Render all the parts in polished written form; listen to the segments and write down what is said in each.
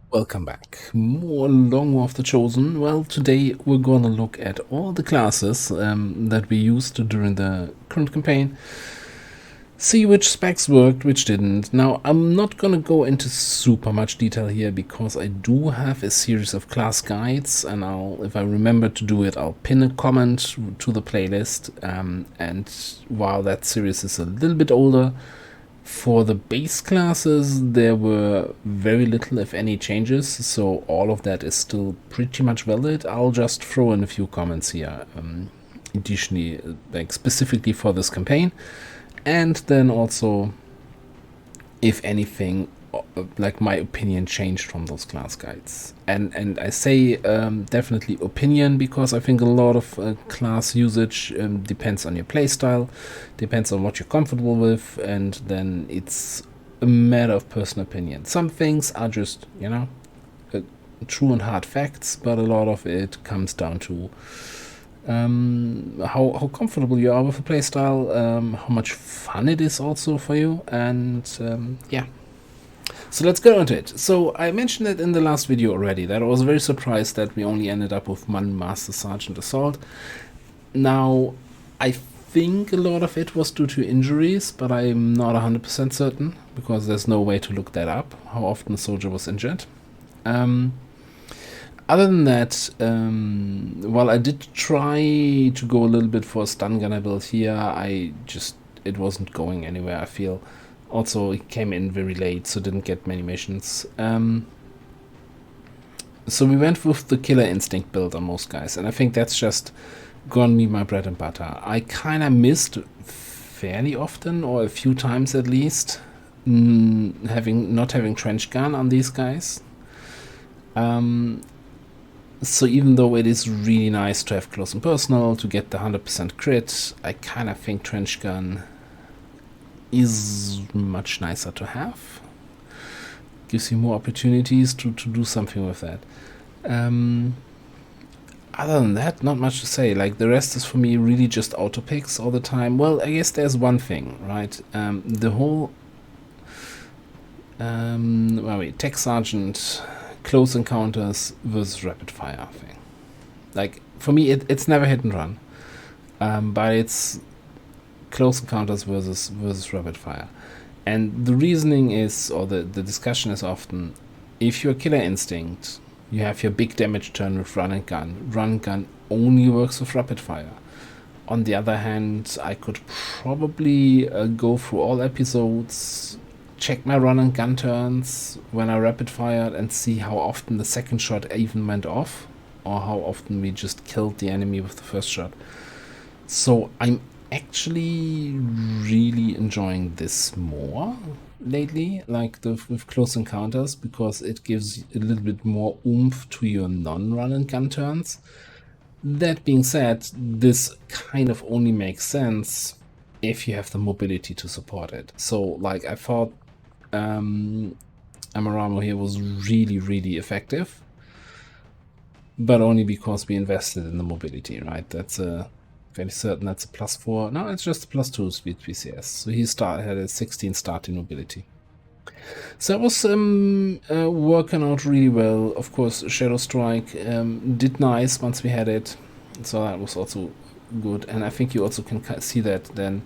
Welcome back. More Long War of the Chosen. Well, today we're gonna look at all the classes that we used during the current campaign. See which specs worked, which didn't. Now, I'm not gonna go into super much detail here because I do have a series of class guides, and if I remember to do it, I'll pin a comment to the playlist. And while that series is a little bit older, for the base classes, there were very little, if any, changes, so all of that is still pretty much valid. I'll just throw in a few comments here, additionally, like specifically for this campaign, and then also, if anything, like my opinion changed from those class guides. And I say definitely opinion because I think a lot of class usage depends on your playstyle, depends on what you're comfortable with, and then it's a matter of personal opinion. Some things are just, true and hard facts, but a lot of it comes down to how comfortable you are with the playstyle, how much fun it is also for you, and yeah. So let's go into it. So I mentioned it in the last video already that I was very surprised that we only ended up with one Master Sergeant Assault. Now, I think a lot of it was due to injuries, but I'm not 100% certain because there's no way to look that up, how often a soldier was injured. Other than that, while I did try to go a little bit for a stun gunner build here, it wasn't going anywhere, I feel. Also, it came in very late, so didn't get many missions. So we went with the Killer Instinct build on most guys, and I think that's just gonna be my bread and butter. I kind of missed fairly often, or a few times at least, not having trench gun on these guys. So even though it is really nice to have close and personal to get the 100% crit, I kind of think trench gun is much nicer to have. Gives you more opportunities to do something with that. Other than that, not much to say. Like, the rest is for me really just auto picks all the time. Well, I guess there's one thing, right? The whole Tech Sergeant close encounters versus rapid fire thing. Like, for me, it's never hit and run. But it's close encounters versus rapid fire. And the reasoning is, or the discussion is often, if you're Killer Instinct, you have your big damage turn with run and gun. Run and gun only works with rapid fire. On the other hand, I could probably go through all episodes, check my run and gun turns when I rapid fired, and see how often the second shot even went off, or how often we just killed the enemy with the first shot. So I'm actually really enjoying this more lately, like with close encounters, because it gives a little bit more oomph to your non-run and gun turns. That being said, this kind of only makes sense if you have the mobility to support it. So, like, I thought Amoramo here was really effective, but only because we invested in the mobility, right? That's a fairly certain that's a +4. No, it's just a +2 speed PCS. So he had a 16 starting mobility. So it was working out really well. Of course, Shadow Strike did nice once we had it, so that was also good. And I think you also can see that then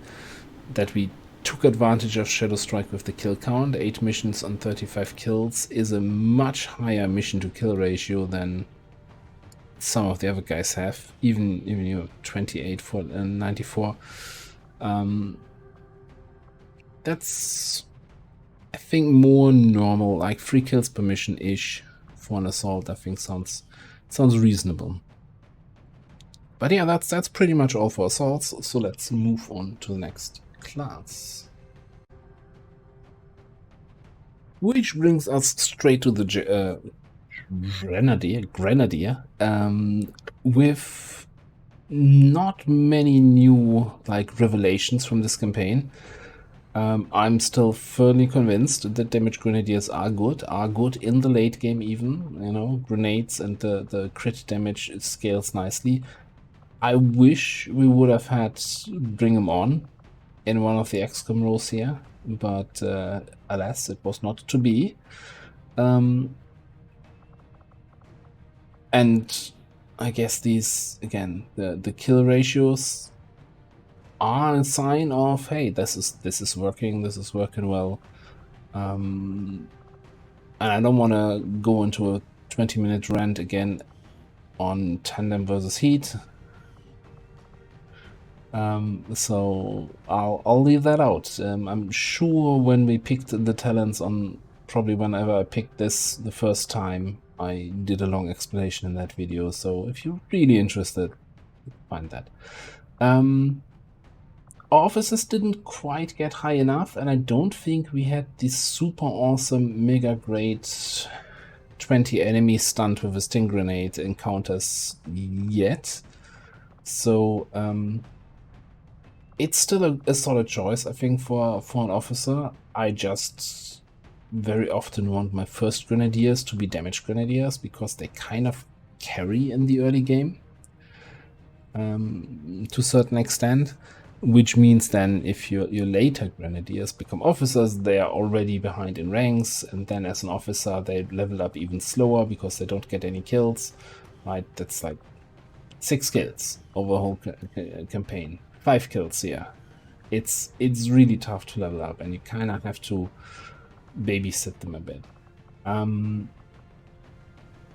that we took advantage of Shadow Strike with the kill count. 8 missions on 35 kills is a much higher mission to kill ratio than some of the other guys have, even 28 for 94. That's, I think, more normal, like 3 kills per mission ish for an assault. I think sounds reasonable. But yeah, that's pretty much all for assaults. So let's move on to the next class, which brings us straight to the Grenadier, with not many new revelations from this campaign. I'm still firmly convinced that damage Grenadiers are good in the late game even. Grenades and the crit damage scales nicely. I wish we would have had Bring 'em On in one of the XCOM roles here, but alas, it was not to be. And I guess these, again, the kill ratios are a sign of, hey, this is working well. And I don't want to go into a 20-minute rant again on Tandem versus Heat. So I'll leave that out. I'm sure when we picked the talents on, probably whenever I picked this the first time, I did a long explanation in that video. So if you're really interested, find that. Our officers didn't quite get high enough, and I don't think we had this super awesome, mega great 20 enemy stunned with a sting grenade encounters yet. So it's still a solid choice, I think, for an officer. I just very often want my first Grenadiers to be damage Grenadiers because they kind of carry in the early game to a certain extent, which means then if your later Grenadiers become officers, they are already behind in ranks, and then as an officer they level up even slower because they don't get any kills, right? That's like 6 kills over a whole campaign. 5 kills here. It's really tough to level up, and you kind of have to babysit them a bit.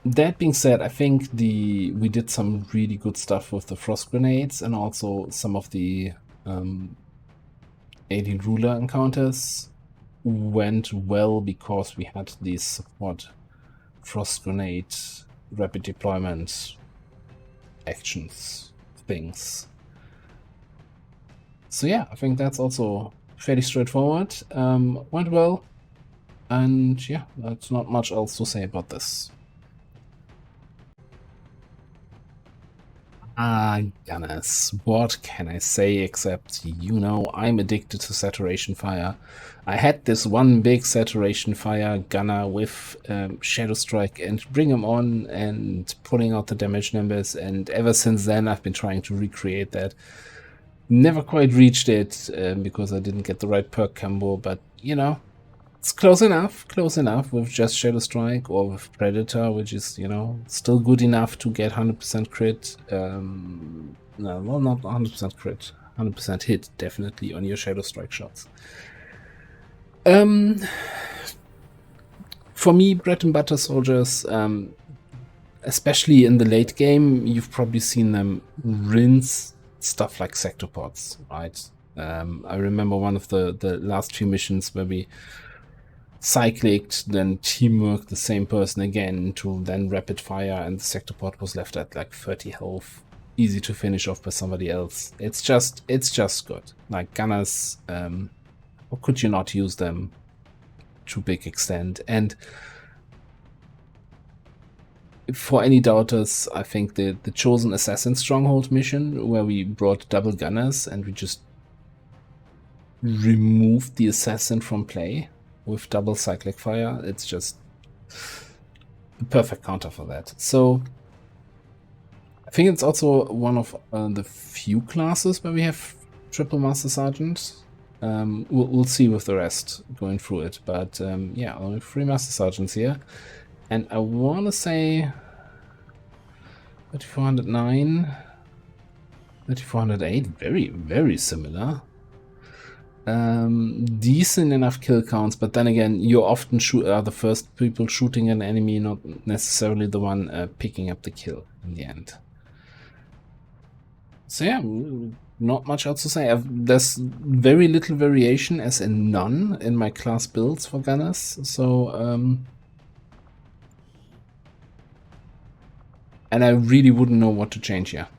That being said, I think we did some really good stuff with the frost grenades, and also some of the alien ruler encounters went well because we had these support frost grenade rapid deployment actions things. So yeah, I think that's also fairly straightforward. Went well, and yeah, that's not much else to say about this. Goodness, what can I say except, I'm addicted to saturation fire. I had this one big saturation fire gunner with Shadow Strike and bring him on and pulling out the damage numbers, and ever since then I've been trying to recreate that. Never quite reached it because I didn't get the right perk combo, but it's close enough with just Shadow Strike or with Predator, which is, still good enough to get 100% crit. No, well, not 100% crit, 100% hit, definitely, on your Shadow Strike shots. For me, bread and butter soldiers, especially in the late game, you've probably seen them rinse stuff like sectopods, right? I remember one of the last few missions where we cyclic, then teamwork the same person again to then rapid fire, and the sectopod was left at like 30 health, easy to finish off by somebody else. It's just good. Like gunners, how could you not use them to a big extent? And for any doubters, I think the Chosen Assassin Stronghold mission, where we brought double gunners and we just removed the assassin from play with double cyclic fire, it's just the perfect counter for that. So I think it's also one of the few classes where we have triple Master Sergeant. We'll see with the rest going through it, but yeah, only 3 Master Sergeants here. And I want to say 3409, 3408, very, very similar. Decent enough kill counts, but then again, you often are the first people shooting an enemy, not necessarily the one picking up the kill in the end. So yeah, not much else to say. There's very little variation, as in none, in my class builds for gunners. So and I really wouldn't know what to change here.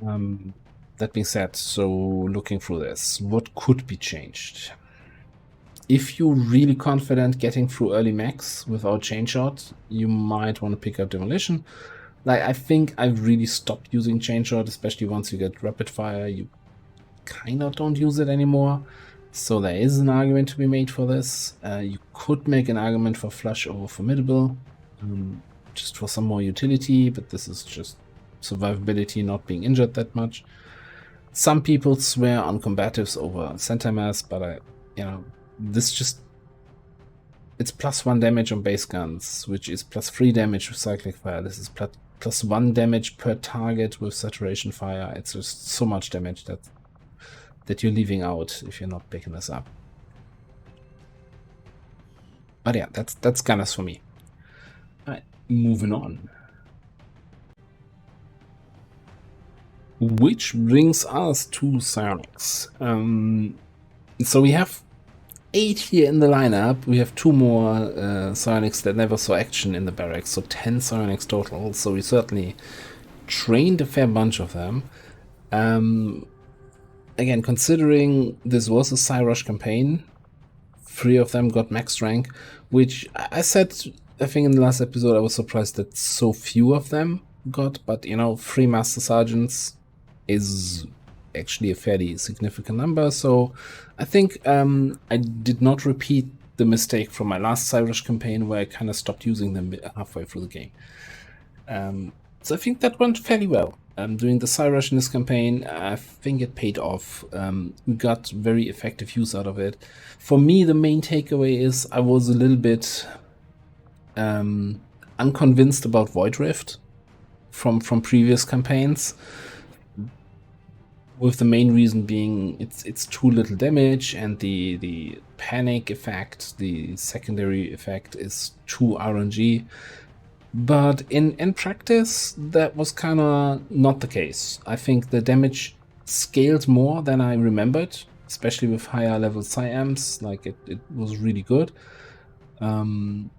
That being said, so looking through this, what could be changed? If you're really confident getting through early mechs without chain shot, you might want to pick up Demolition. Like, I think I've really stopped using chain shot, especially once you get rapid fire. You kind of don't use it anymore. So there is an argument to be made for this. You could make an argument for flush over formidable, just for some more utility, but this is just survivability, not being injured that much. Some people swear on combatives over center mass, but this just it's +1 damage on base guns, which is +3 damage with cyclic fire. This is +1 damage per target with saturation fire. It's just so much damage that you're leaving out if you're not picking this up. But yeah, that's gunners for me. Alright, moving on. Which brings us to psionics. So we have 8 here in the lineup. We have 2 more psionics that never saw action in the barracks, so 10 psionics total. So we certainly trained a fair bunch of them. Again, considering this was a Psi-Rush campaign, 3 of them got max rank, which I said, I think in the last episode, I was surprised that so few of them got, but you know, 3 Master Sergeants is actually a fairly significant number, so I think I did not repeat the mistake from my last Psi-Rush campaign where I kind of stopped using them halfway through the game. So I think that went fairly well. Doing the Psi-Rush in this campaign, I think it paid off. We got very effective use out of it. For me, the main takeaway is I was a little bit unconvinced about Void Rift from previous campaigns, with the main reason being it's too little damage, and the panic effect, the secondary effect, is too RNG. But in practice, that was kind of not the case. I think the damage scaled more than I remembered, especially with higher level Psi-Amps. Like it was really good. And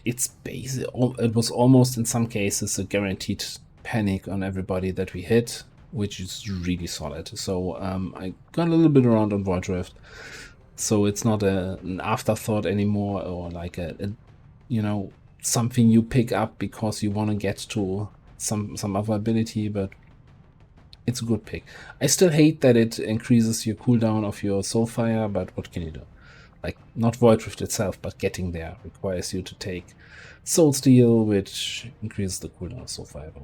it was almost in some cases a guaranteed panic on everybody that we hit, which is really solid. So I got a little bit around on Void Rift, so it's not an afterthought anymore, or like a you know, something you pick up because you want to get to some other ability, but it's a good pick. I still hate that it increases your cooldown of your Soulfire, but what can you do? Like, not Void Rift itself, but getting there requires you to take Soul Steel, which increases the cooldown of Soulfire by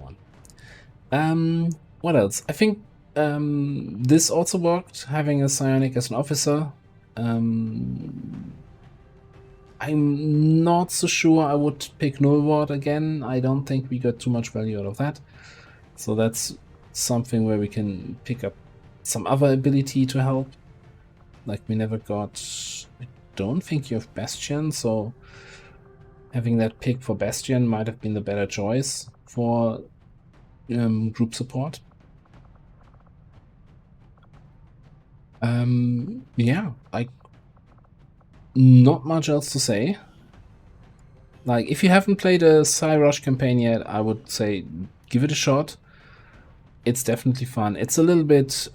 1. What else? I think this also worked, having a psionic as an officer. I'm not so sure I would pick Null Ward again. I don't think we got too much value out of that. So that's something where we can pick up some other ability to help. Like, we never got... I don't think you have Bastion, so having that pick for Bastion might have been the better choice for group support. Yeah, not much else to say. Like, if you haven't played a Psi-Rush campaign yet, I would say give it a shot. It's definitely fun. It's a little bit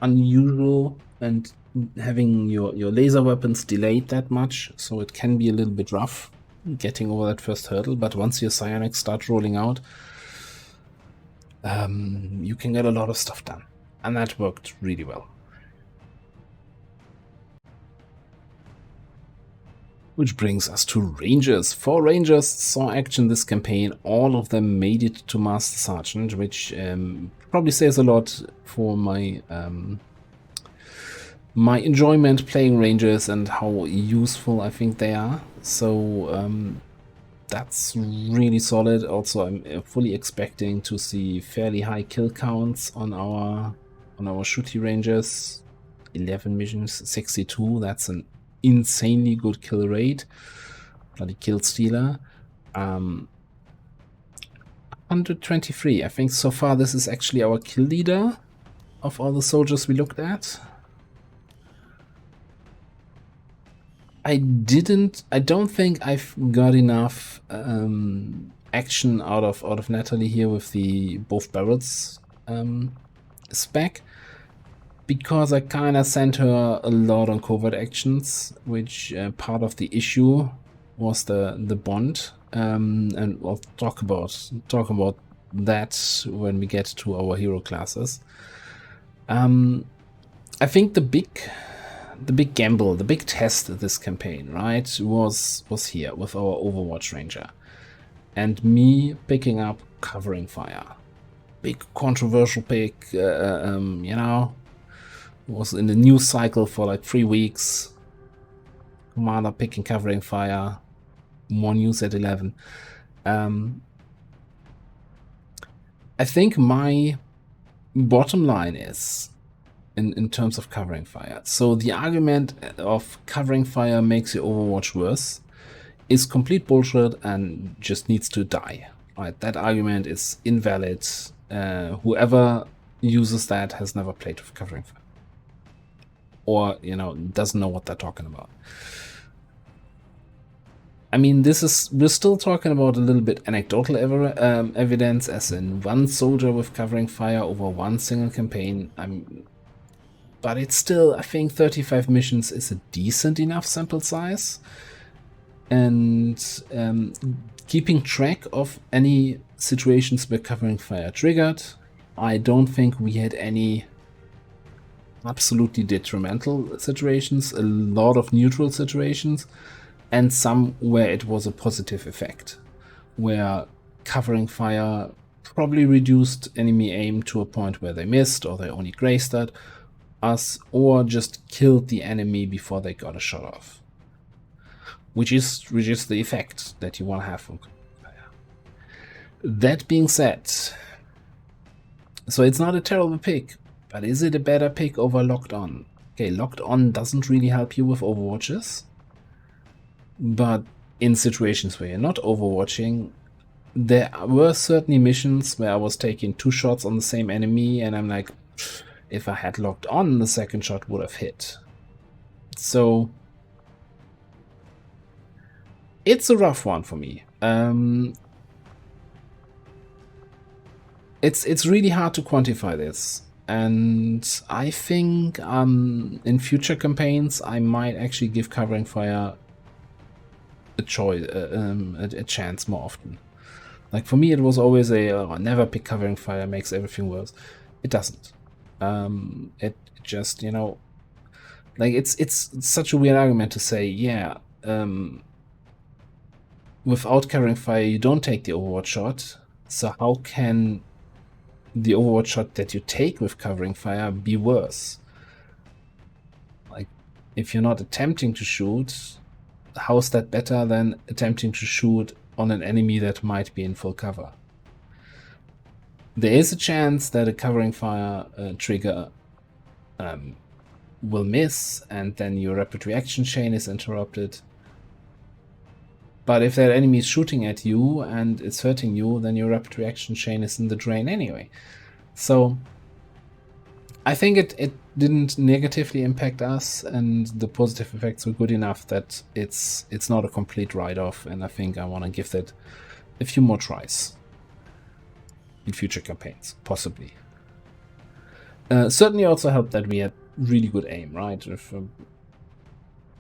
unusual, and having your laser weapons delayed that much, so it can be a little bit rough getting over that first hurdle, but once your psionics start rolling out, you can get a lot of stuff done, and that worked really well. Which brings us to Rangers. 4 Rangers saw action this campaign. All of them made it to Master Sergeant, which probably says a lot for my my enjoyment playing Rangers and how useful I think they are. So that's really solid. Also, I'm fully expecting to see fairly high kill counts on our shooty Rangers. 11 missions, 62. That's an insanely good kill rate. Bloody kill stealer. 123. I think so far this is actually our kill leader of all the soldiers we looked at. I don't think I've got enough action out of Natalie here with the both barrels spec, because I kind of sent her a lot on covert actions, which part of the issue was the bond, and we'll talk about that when we get to our hero classes. I think the big gamble, the big test of this campaign, right, was here with our Overwatch Ranger, and me picking up covering fire. Big controversial pick, you know. Was in the news cycle for like 3 weeks. commander picking covering fire, more news at 11. I think my bottom line is in terms of covering fire. So the argument of covering fire makes your Overwatch worse is complete bullshit and just needs to die. Right? That argument is invalid. Whoever uses that has never played with covering fire, or doesn't know what they're talking about. I mean, we're still talking about a little bit anecdotal evidence, as in one soldier with covering fire over one single campaign. But it's still, I think 35 missions is a decent enough sample size. And keeping track of any situations where covering fire triggered, I don't think we had any absolutely detrimental situations, a lot of neutral situations, and some where it was a positive effect, where covering fire probably reduced enemy aim to a point where they missed, or they only grazed at us, or just killed the enemy before they got a shot off. Which is the effect that you want to have from covering fire. That being said, so it's not a terrible pick, but is it a better pick over Locked On? Okay, Locked On doesn't really help you with Overwatches, but in situations where you're not overwatching, there were certainly missions where I was taking 2 shots on the same enemy, and I'm like, if I had Locked On, the second shot would have hit. So it's a rough one for me. It's really hard to quantify this, and I think in future campaigns I might actually give covering fire a choice, a chance more often. Like for me, it was always never pick covering fire, makes everything worse. It doesn't. It just like it's such a weird argument to say, yeah, without covering fire you don't take the Overwatch shot. So how can the Overwatch shot that you take with covering fire be worse? Like, if you're not attempting to shoot, how's that better than attempting to shoot on an enemy that might be in full cover? There is a chance that a covering fire trigger will miss, and then your rapid reaction chain is interrupted. But if that enemy is shooting at you and it's hurting you, then your rapid reaction chain is in the drain anyway. So I think it didn't negatively impact us, and the positive effects were good enough that it's not a complete write-off, and I think I want to give that a few more tries in future campaigns, possibly. Certainly also helped that we had really good aim, right? With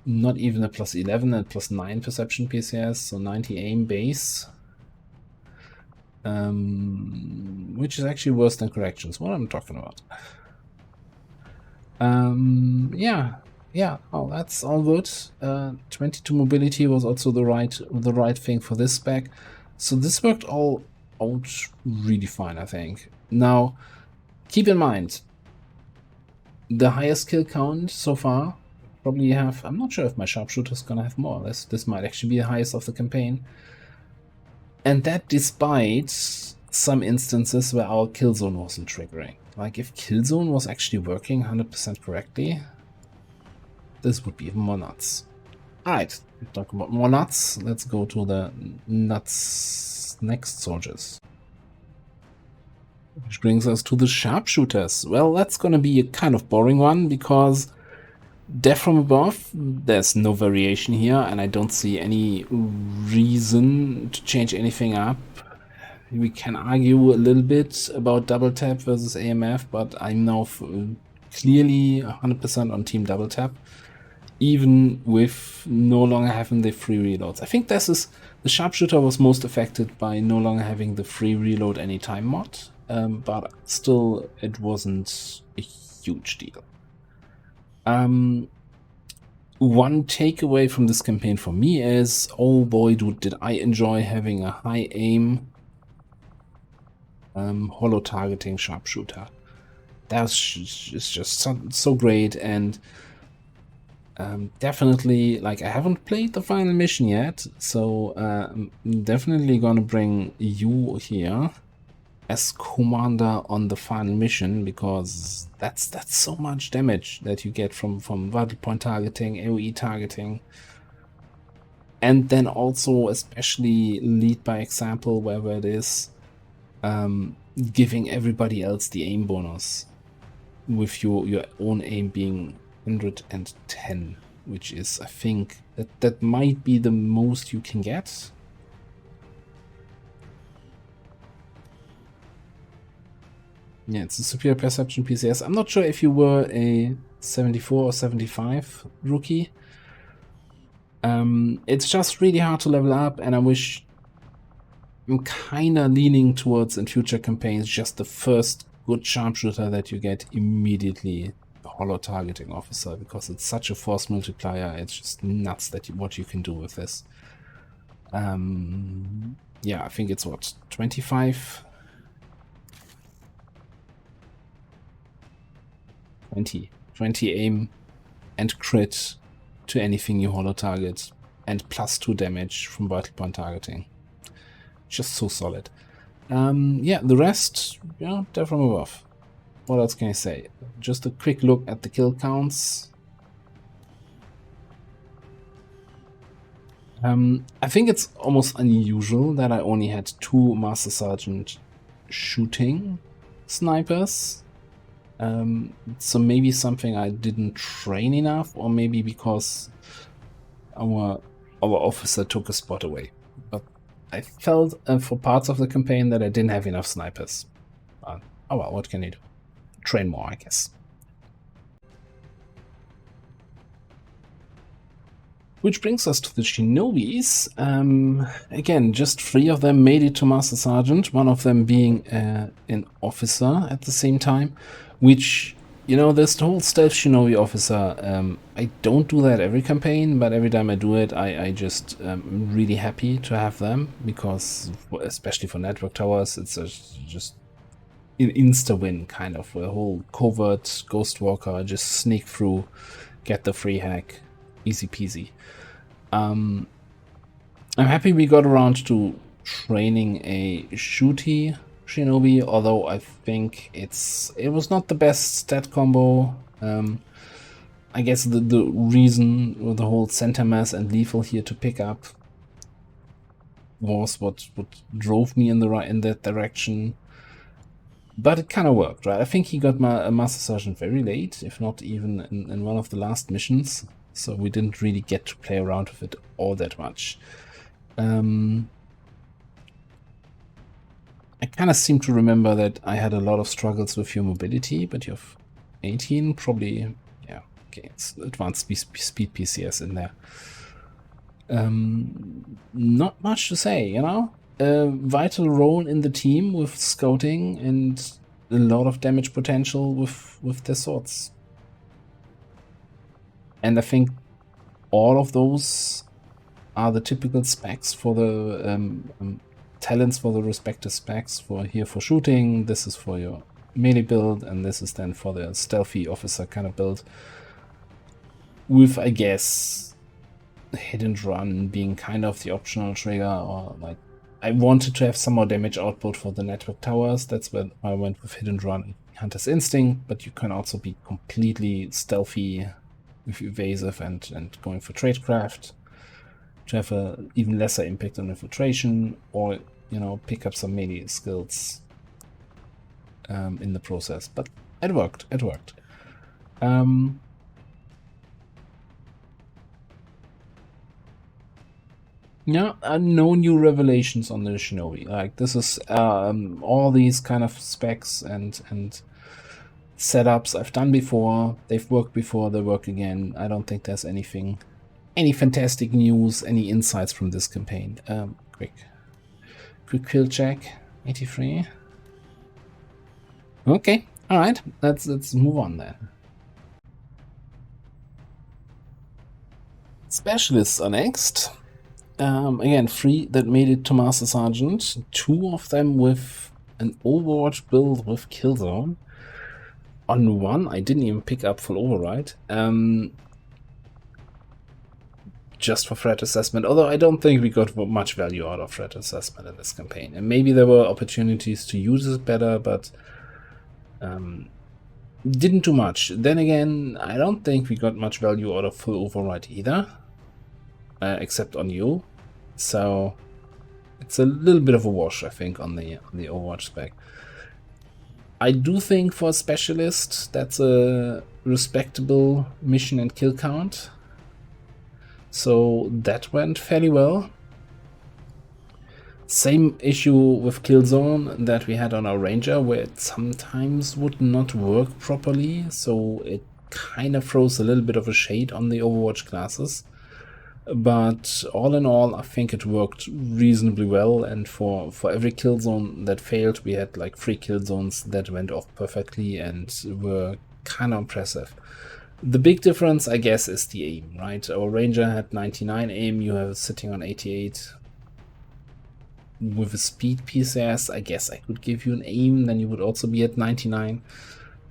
not even a +11 and +9 perception PCS, so 90 aim base, which is actually worse than corrections. What I'm talking about. Yeah. Oh, that's all good. 22 mobility was also the right thing for this spec. So this worked all out really fine, I think. Now, keep in mind, the highest kill count so far probably have. I'm not sure if my Sharpshooter is gonna have more. This might actually be the highest of the campaign, and that despite some instances where our kill zone wasn't triggering. Like, if kill zone was actually working 100% correctly, this would be even more nuts. Alright, talk about more nuts. Let's go to the nuts next soldiers. Which brings us to the Sharpshooters. Well, that's gonna be a kind of boring one, because death from above, there's no variation here, and I don't see any reason to change anything up. We can argue a little bit about double tap versus AMF, but I'm now clearly 100% on team double tap, even with no longer having the free reloads. I think the Sharpshooter was most affected by no longer having the free reload anytime mod, but still it wasn't a huge deal. One takeaway from this campaign for me is, oh boy, did I enjoy having a high aim holo targeting Sharpshooter. That's just so great, and Definitely, like, I haven't played the final mission yet, so I'm definitely gonna bring you here as commander on the final mission, because that's so much damage that you get from vital point targeting, AoE targeting, and then also especially lead by example wherever it is, giving everybody else the aim bonus, with your own aim being 110, which is, I think, that might be the most you can get. Yeah, it's a superior perception PCS. I'm not sure if you were a 74 or 75 rookie. It's just really hard to level up, and I wish, I'm kind of leaning towards, in future campaigns, just the first good sharpshooter that you get immediately a holo targeting officer, because it's such a force multiplier. It's just nuts that what you can do with this. Yeah, I think it's what, 25, 20 aim and crit to anything you holo target, and +2 damage from vital point targeting. Just so solid. Yeah, the rest, yeah, they're from above. What else can I say? Just a quick look at the kill counts. I think it's almost unusual that I only had 2 Master Sergeant shooting snipers. So maybe something I didn't train enough, or maybe because our officer took a spot away. But I felt for parts of the campaign that I didn't have enough snipers. Oh well, what can you do? Train more, I guess. Which brings us to the Shinobis. Again, just 3 of them made it to Master Sergeant, one of them being an officer at the same time, which, you know, there's the whole stealth Shinobi officer. I don't do that every campaign, but every time I do it, I just am really happy to have them, because, especially for network towers, it's just an insta-win, kind of, a whole covert Ghost Walker, just sneak through, get the free hack, easy peasy. I'm happy we got around to training a shooty Shinobi, although I think it was not the best stat combo. I guess the reason with the whole center mass and lethal here to pick up was what drove me in that direction. But it kind of worked, right? I think he got my Master Sergeant very late, if not even in one of the last missions. So we didn't really get to play around with it all that much. I kind of seem to remember that I had a lot of struggles with your mobility, but you have 18, probably, yeah, okay, it's advanced speed PCS in there. Not much to say, you know? A vital role in the team with scouting and a lot of damage potential with their swords. And I think all of those are the typical specs for the talents for the respective specs. For shooting, this is for your melee build, and this is then for the stealthy officer kind of build. With, I guess, hit and run being kind of the optional trigger, or like, I wanted to have some more damage output for the network towers. That's where I went with hit and run, Hunter's Instinct, but you can also be completely stealthy with evasive and going for tradecraft to have a even lesser impact on infiltration, or, you know, pick up some melee skills in the process. But it worked. Yeah, no new revelations on the Shinobi. Like, this is all these kind of specs and setups I've done before. They've worked before, they work again. I don't think there's any fantastic news, any insights from this campaign. Quick kill check. 83. Okay, all right. Let's move on then. Specialists are next. Again, 3 that made it to Master Sergeant. 2 of them with an Overwatch build with Killzone. On 1, I didn't even pick up full override. just for threat assessment, although I don't think we got much value out of threat assessment in this campaign. And maybe there were opportunities to use it better, but didn't do much. Then again, I don't think we got much value out of full override either, except on you. So it's a little bit of a wash, I think, on the Overwatch spec. I do think for a specialist, that's a respectable mission and kill count. So that went fairly well. Same issue with Killzone that we had on our Ranger, where it sometimes would not work properly, so it kind of throws a little bit of a shade on the Overwatch classes. But all in all, I think it worked reasonably well, and for every Killzone that failed, we had like 3 Killzones that went off perfectly and were kind of impressive. The big difference, I guess, is the aim, right? Our Ranger had 99 aim, you have sitting on 88. With a speed PCS, I guess I could give you an aim, then you would also be at 99,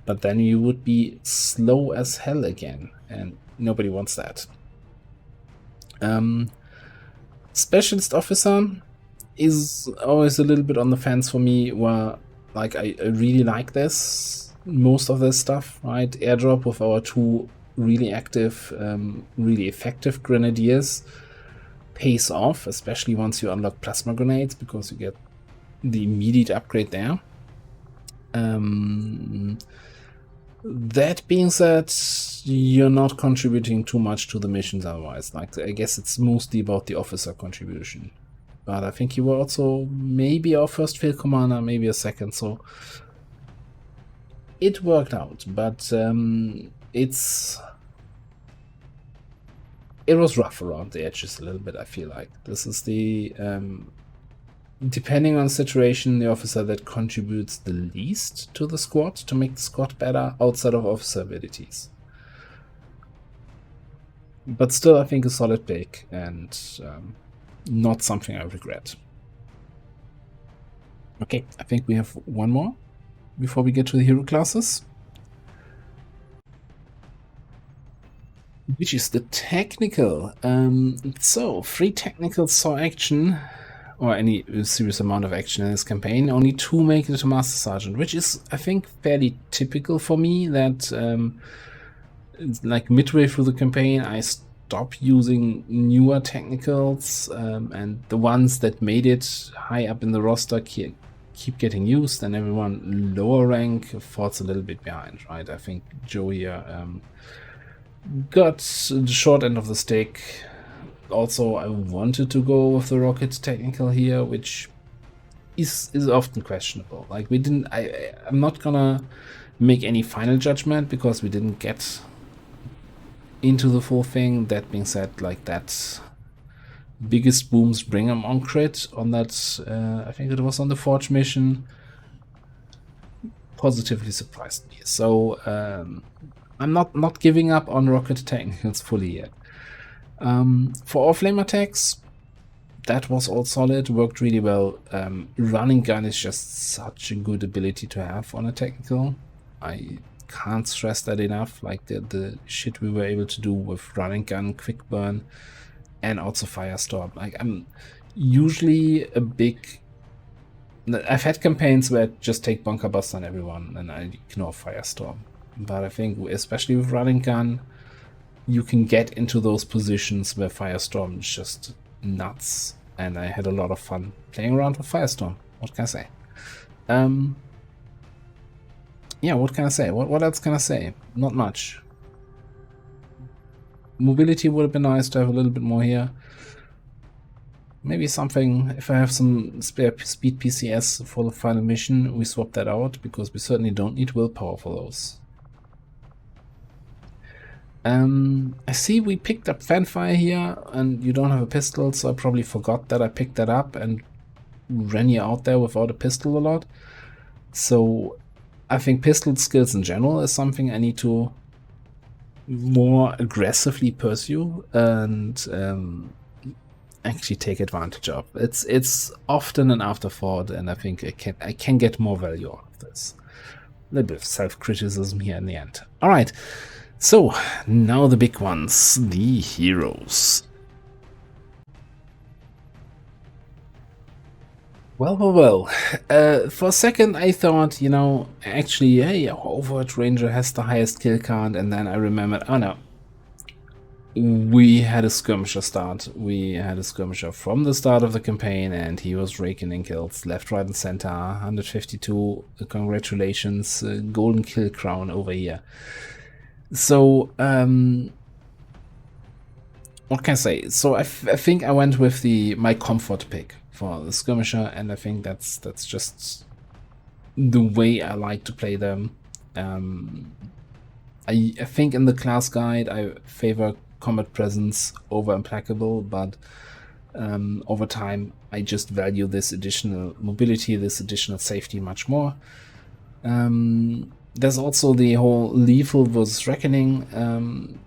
but then you would be slow as hell again, and nobody wants that. Specialist officer is always a little bit on the fence for me, where like I really like this, most of this stuff, right? Airdrop with our 2 really active, really effective Grenadiers pays off, especially once you unlock plasma grenades, because you get the immediate upgrade there. That being said, you're not contributing too much to the missions otherwise. Like, I guess it's mostly about the officer contribution. But I think you were also maybe our first field commander, maybe a second, so it worked out. But it was rough around the edges a little bit, I feel like. This is the, depending on the situation, the officer that contributes the least to the squad to make the squad better outside of officer abilities. But still, I think a solid pick, and not something I regret. Okay, I think we have one more before we get to the hero classes, which is the technical. So 3 technicals saw action, or any serious amount of action in this campaign. Only 2 make it to Master Sergeant, which is, I think, fairly typical for me, that like midway through the campaign I stop using newer technicals, and the ones that made it high up in the roster keep getting used, and everyone lower rank falls a little bit behind, right? I think Joe here got the short end of the stick. Also, I wanted to go with the rocket technical here, which is often questionable. Like, we didn't, I'm not gonna make any final judgment because we didn't get into the full thing. That being said, like, that biggest booms bring them on crit on that, I think it was on the Forge mission, positively surprised me. So I'm not giving up on rocket technicals fully yet. For all flame attacks, that was all solid, worked really well. Running gun is just such a good ability to have on a technical. I can't stress that enough, like the shit we were able to do with running gun, quick burn, and also firestorm. Like, I'm usually a big... I've had campaigns where I just take bunker bust on everyone and I ignore firestorm. But I think, especially with running gun, you can get into those positions where firestorm is just nuts. And I had a lot of fun playing around with firestorm. What can I say? Yeah, what can I say? What else can I say? Not much. Mobility would have been nice to have a little bit more here. Maybe something, if I have some spare speed PCS for the final mission, we swap that out, because we certainly don't need willpower for those. I see we picked up Fanfire here, and you don't have a pistol, so I probably forgot that I picked that up and ran you out there without a pistol a lot. So I think pistol skills in general is something I need to more aggressively pursue and actually take advantage of. It's often an afterthought, and I think I can get more value out of this. A little bit of self-criticism here in the end. All right. So, now the big ones, the heroes. For a second, I thought, actually, hey, Overwatch Ranger has the highest kill count, and then I remembered, oh no, we had a skirmisher start. We had a skirmisher from the start of the campaign, and he was raking in kills left, right, and center. 152. Congratulations, golden kill crown over here. So, what can I say? So I think I went with my comfort pick for the skirmisher, and I think that's just the way I like to play them. I think in the class guide I favor combat presence over implacable, but over time I just value this additional mobility, this additional safety much more. There's also the whole lethal versus reckoning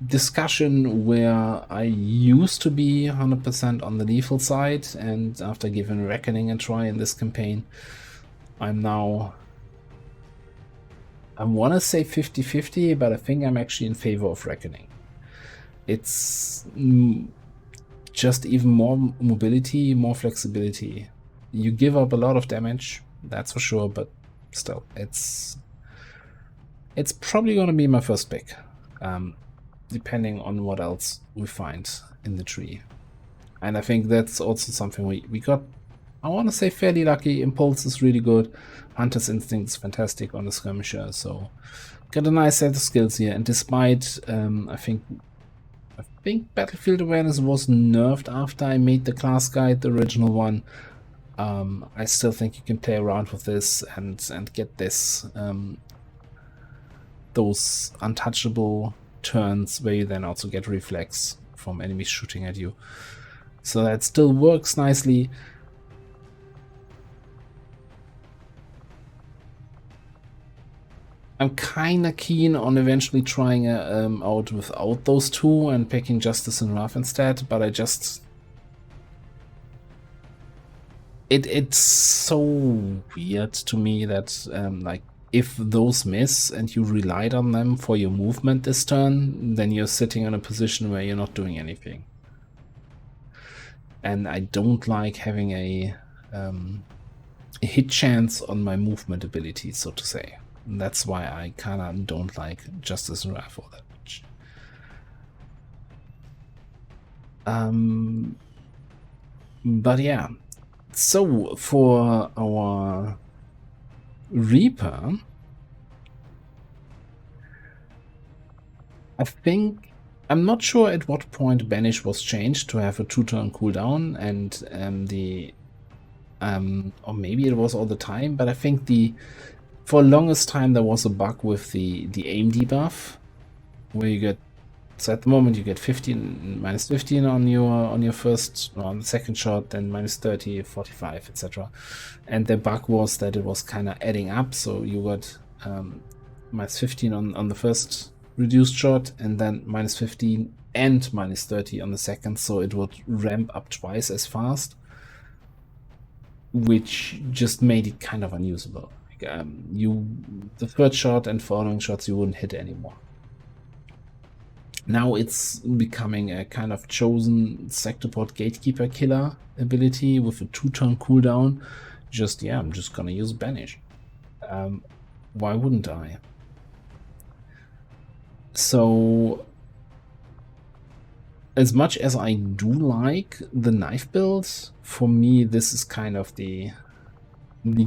discussion, where I used to be 100% on the lethal side, and after giving reckoning a try in this campaign, I'm now, I want to say 50-50, but I think I'm actually in favor of reckoning. It's just even more mobility, more flexibility. You give up a lot of damage, that's for sure, but still, it's probably going to be my first pick, depending on what else we find in the tree. And I think that's also something we got, I want to say, fairly lucky. Impulse is really good. Hunter's Instinct is fantastic on the skirmisher. So got a nice set of skills here. And despite, I think Battlefield Awareness was nerfed after I made the class guide, the original one. I still think you can play around with this and get this, those untouchable turns where you then also get reflex from enemies shooting at you. So that still works nicely. I'm kinda keen on eventually trying out without those two and picking Justice and Wrath instead, but I just... It's so weird to me that like, if those miss and you relied on them for your movement this turn, then you're sitting in a position where you're not doing anything. And I don't like having a hit chance on my movement ability, so to say. And that's why I kinda don't like Justice and Wrath all that much. But yeah. So for our Reaper, I think, I'm not sure at what point Banish was changed to have a 2-turn cooldown, and or maybe it was all the time, but I think for longest time there was a bug with the aim debuff, where you get, so at the moment you get 15, minus 15 on your first, on the second shot, then minus 30, 45, etc. And the bug was that it was kind of adding up, so you got minus 15 on the first reduced shot, and then minus 15 and minus 30 on the second, so it would ramp up twice as fast, which just made it kind of unusable. Like, the third shot and following shots you wouldn't hit anymore. Now it's becoming a kind of chosen sector port gatekeeper killer ability with a 2-turn cooldown. I'm just gonna use Banish. Why wouldn't I? So, as much as I do like the knife build, for me this is kind of the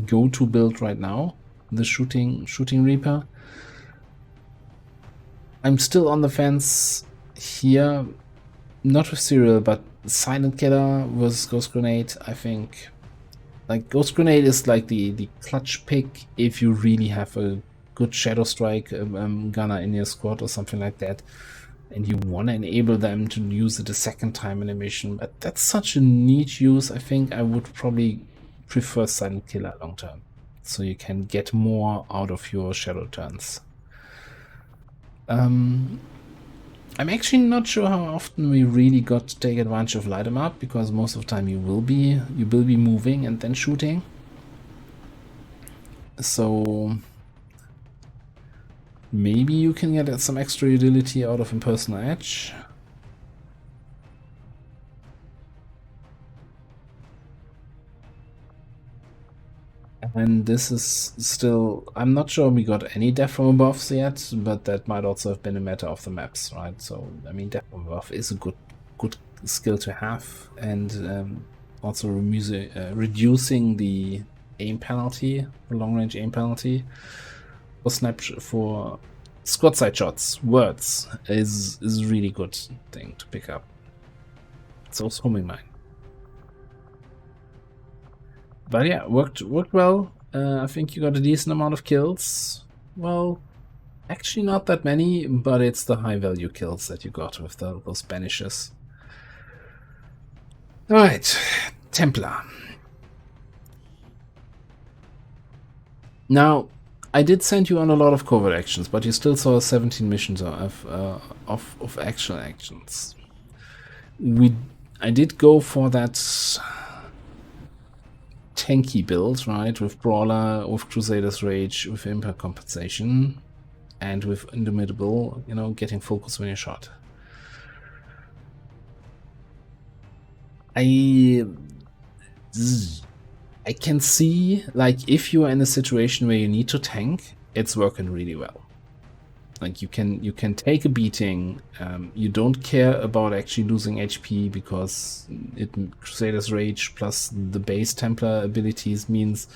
go-to build right now, the shooting Reaper. I'm still on the fence here, not with Serial, but Silent Killer versus Ghost Grenade. I think, like, Ghost Grenade is like the clutch pick if you really have a good Shadow Strike gunner in your squad or something like that, and you want to enable them to use it a second time in a mission. But that's such a niche use. I think I would probably prefer Silent Killer long term, so you can get more out of your Shadow turns. I'm actually not sure how often we really got to take advantage of light 'em up, because most of the time you will be moving and then shooting. So maybe you can get some extra utility out of Impersonal Edge. And this is still, I'm not sure we got any death from above yet, but that might also have been a matter of the maps, right? So, I mean, death from above is a good skill to have, and also reducing the aim penalty, the long-range aim penalty for squad side shots, words, is a really good thing to pick up. So is homing mine. But yeah, worked well. I think you got a decent amount of kills. Well, actually not that many, but it's the high value kills that you got with those banishes. Alright, Templar. Now, I did send you on a lot of covert actions, but you still saw 17 missions of actual actions. I did go for that tanky build, right? With Brawler, with Crusader's Rage, with Impact Compensation, and with Indomitable, you know, getting focus when you're shot. I can see, like, if you are in a situation where you need to tank, it's working really well. Like, you can take a beating. You don't care about actually losing HP because Crusader's Rage plus the base Templar abilities means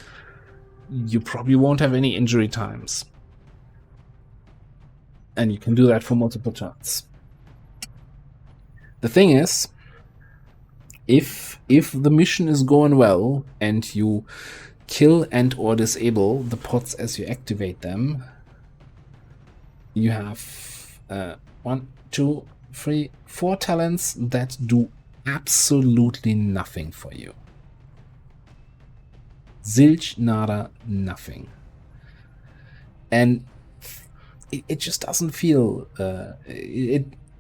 you probably won't have any injury times. And you can do that for multiple turns. The thing is, if the mission is going well and you kill and or disable the pods as you activate them, you have 1, 2, 3, 4 talents that do absolutely nothing for you. Zilch, nada, nothing. And it just doesn't feel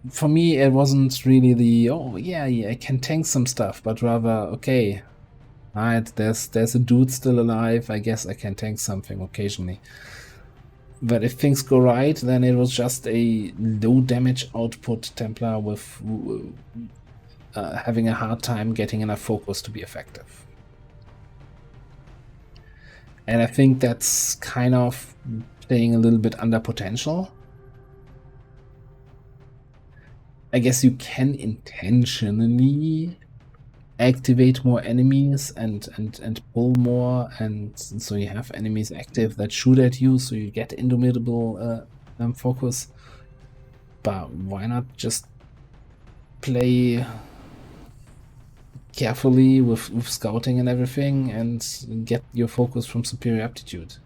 for me. It wasn't really the I can tank some stuff, but rather, okay, alright, there's a dude still alive, I guess I can tank something occasionally. But if things go right, then it was just a low damage output Templar with having a hard time getting enough focus to be effective. And I think that's kind of playing a little bit under potential. I guess you can intentionally activate more enemies and pull more, and so you have enemies active that shoot at you, so you get indomitable focus. But why not just play carefully with scouting and everything and get your focus from superior aptitude?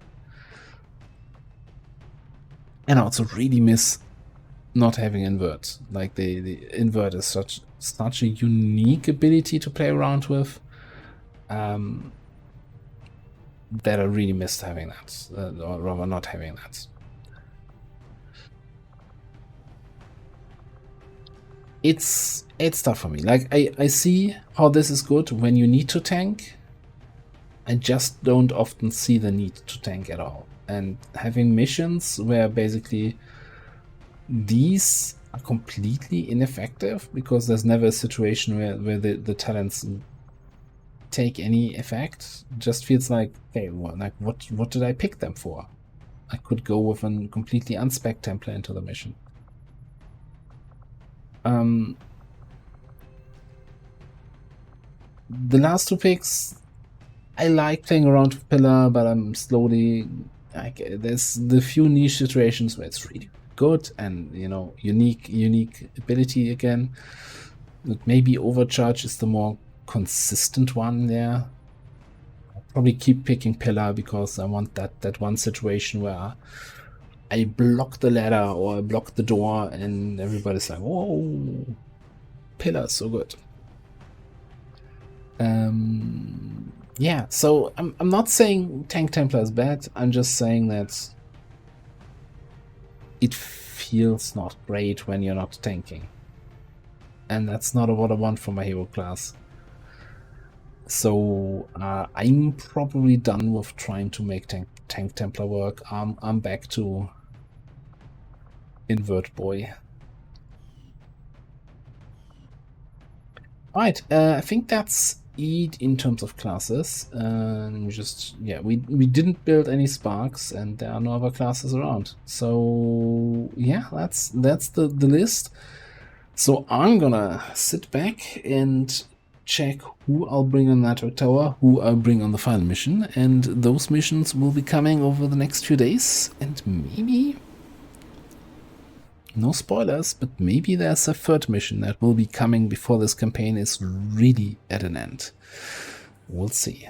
And I also really miss not having invert. Like the invert is such a unique ability to play around with, that I really missed having that, or rather not having that. It's tough for me. Like, I see how this is good when you need to tank. I just don't often see the need to tank at all. And having missions where basically these are completely ineffective because there's never a situation where the talents take any effect, just feels like, okay, well, like what did I pick them for? I could go with a completely unspec Templar into the mission. The last two picks, I like playing around with Pillar, but I'm slowly, like, there's the few niche situations where it's really good and, you know, unique ability again. Maybe Overcharge is the more consistent one there. I'll probably keep picking Pillar because I want that one situation where I block the ladder or I block the door and everybody's like, whoa, Pillar's so good. Yeah, so I'm not saying Tank Templar is bad, I'm just saying that it feels not great when you're not tanking. And that's not what I want for my hero class. So I'm probably done with trying to make Tank Templar work. I'm back to Invert Boy. Alright, I think that's eat in terms of classes. We didn't build any sparks, and there are no other classes around. So yeah, that's the list. So I'm gonna sit back and check who I'll bring on Network Tower, who I'll bring on the final mission, and those missions will be coming over the next few days, and maybe, no spoilers, but maybe there's a third mission that will be coming before this campaign is really at an end. We'll see.